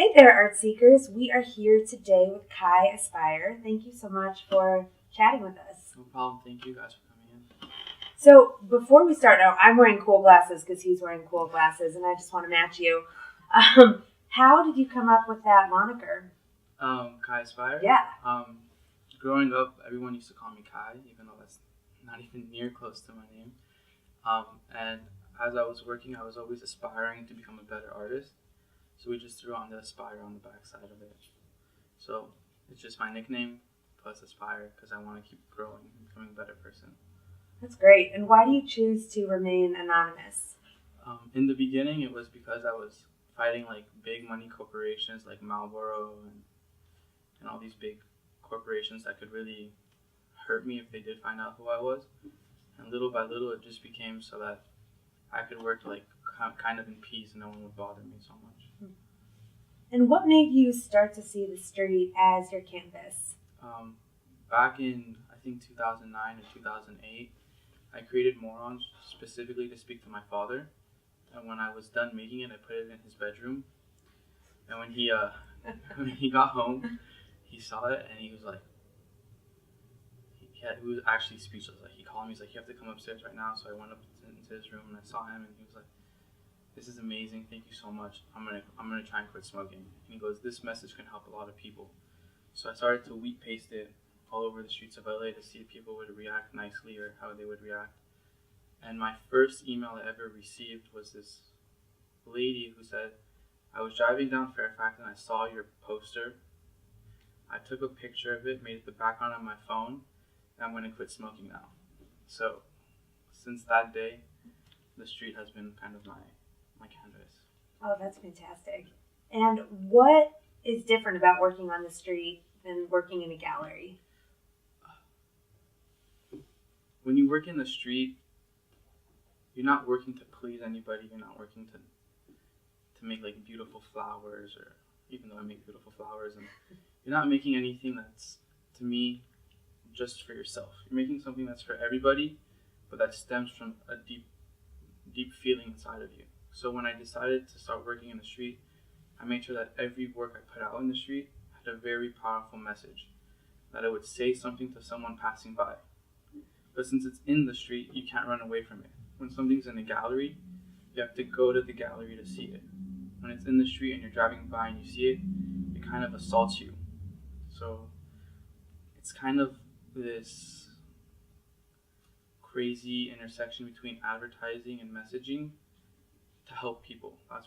Hey there, art seekers. We are here today with Kai Aspire. Thank you so much for chatting with us. No problem. Thank you guys for coming in. So before we start out, I'm wearing cool glasses because he's wearing cool glasses, and I just want to match you. How did you come up with that moniker? Kai Aspire? Yeah. Growing up, everyone used to call me Kai, even though that's not even near close to my name. And as I was working, I was always aspiring to become a better artist. So we just threw on the Aspire on the back side of it. So it's just my nickname plus Aspire because I want to keep growing and becoming a better person. That's great. And why do you choose to remain anonymous? In the beginning, it was because I was fighting like big money corporations like Marlboro and all these big corporations that could really hurt me if they did find out who I was. And little by little, it just became so that I could work like kind of in peace and no one would bother me so much. And what made you start to see the street as your canvas? Back in, I think, 2009 or 2008, I created Morons specifically to speak to my father. And when I was done making it, I put it in his bedroom. And when he got home, he saw it and he was like, he was actually speechless. Like he called me, he's like, you have to come upstairs right now. So I went up into his room and I saw him and he was like, this is amazing. Thank you so much. I'm gonna try and quit smoking. And he goes, this message can help a lot of people. So I started to wheat paste it all over the streets of LA to see if people would react nicely or how they would react. And my first email I ever received was this lady who said, I was driving down Fairfax and I saw your poster. I took a picture of it, made it the background on my phone, and I'm going to quit smoking now. So since that day, the street has been kind of my canvas. Oh, that's fantastic. And what is different about working on the street than working in a gallery? When you work in the street, you're not working to please anybody. You're not working to make like beautiful flowers, or even though I make beautiful flowers, and you're not making anything that's, to me, just for yourself. You're making something that's for everybody, but that stems from a deep feeling inside of you. So when I decided to start working in the street, I made sure that every work I put out in the street had a very powerful message, that it would say something to someone passing by. But since it's in the street, you can't run away from it. When something's in a gallery, you have to go to the gallery to see it. When it's in the street and you're driving by and you see it, it kind of assaults you. So it's kind of this crazy intersection between advertising and messaging to help people. That's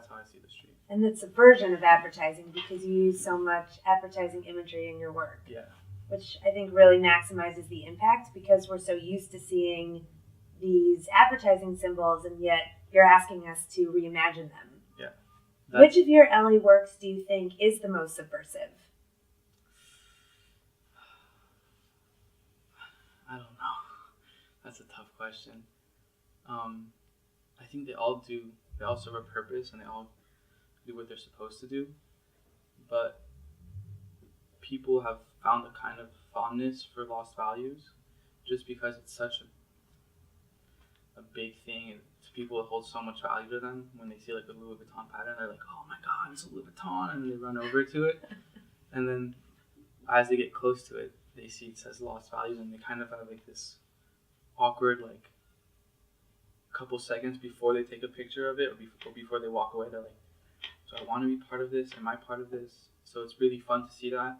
how I see the street. And it's a version of advertising because you use so much advertising imagery in your work. Yeah. Which I think really maximizes the impact because we're so used to seeing these advertising symbols, and yet you're asking us to reimagine them. Yeah. Which of your LA works do you think is the most subversive? I don't know. That's a tough question. I think they all serve a purpose and they all do what they're supposed to do. But people have found a kind of fondness for lost values just because it's such a big thing, and people hold so much value to them. When they see like a Louis Vuitton pattern, they're like, oh my god, it's a Louis Vuitton, and they run over to it. And then as they get close to it, they see it says lost values, and they kind of have like this awkward like couple seconds before they take a picture of it or before they walk away. They're like, do I want to be part of this? Am I part of this? So it's really fun to see that.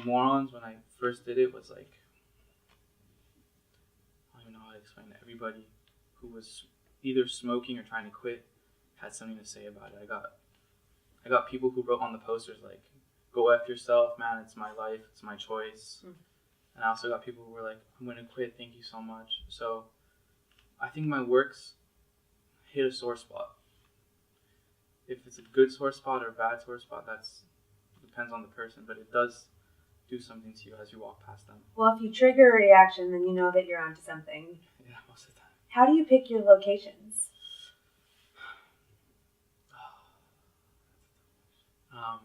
Morons, when I first did it, was like, I don't even know how to explain it. Everybody who was either smoking or trying to quit had something to say about it. I got people who wrote on the posters like, go F yourself, man, it's my life, it's my choice. And I also got people who were like, I'm going to quit, thank you so much. So I think my works hit a sore spot. If it's a good sore spot or a bad sore spot, that's depends on the person, but it does do something to you as you walk past them. Well, if you trigger a reaction, then you know that you're onto something. Yeah, most of the time. How do you pick your locations? I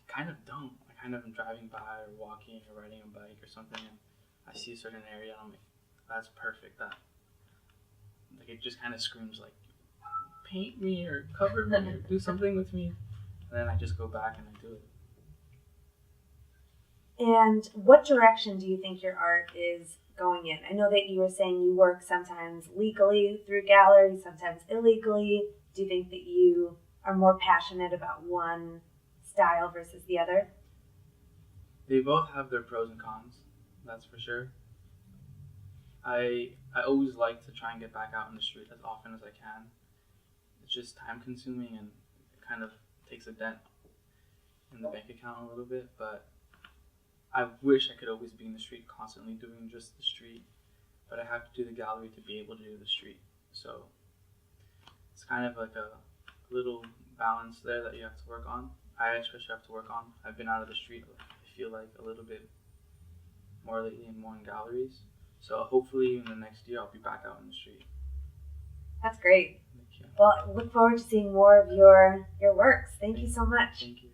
kind of don't. I kind of am driving by or walking or riding a bike or something, and I see a certain area and I'm like, that's perfect. That like it just kind of screams like paint me or cover me or do something with me. And then I just go back and I do it. And what direction do you think your art is going in? I know that you were saying you work sometimes legally through galleries, sometimes illegally. Do you think that you are more passionate about one style versus the other? They both have their pros and cons, that's for sure. I always like to try and get back out in the street as often as I can. It's just time consuming and it kind of takes a dent in the bank account a little bit, but I wish I could always be in the street constantly doing just the street, but I have to do the gallery to be able to do the street. So it's kind of like a little balance there that you have to work on. I especially have to work on. I've been out of the street, I feel like, a little bit more lately and more in galleries. So hopefully in the next year I'll be back out in the street. That's great. Well, I look forward to seeing more of your works. Thank you so much. Thank you.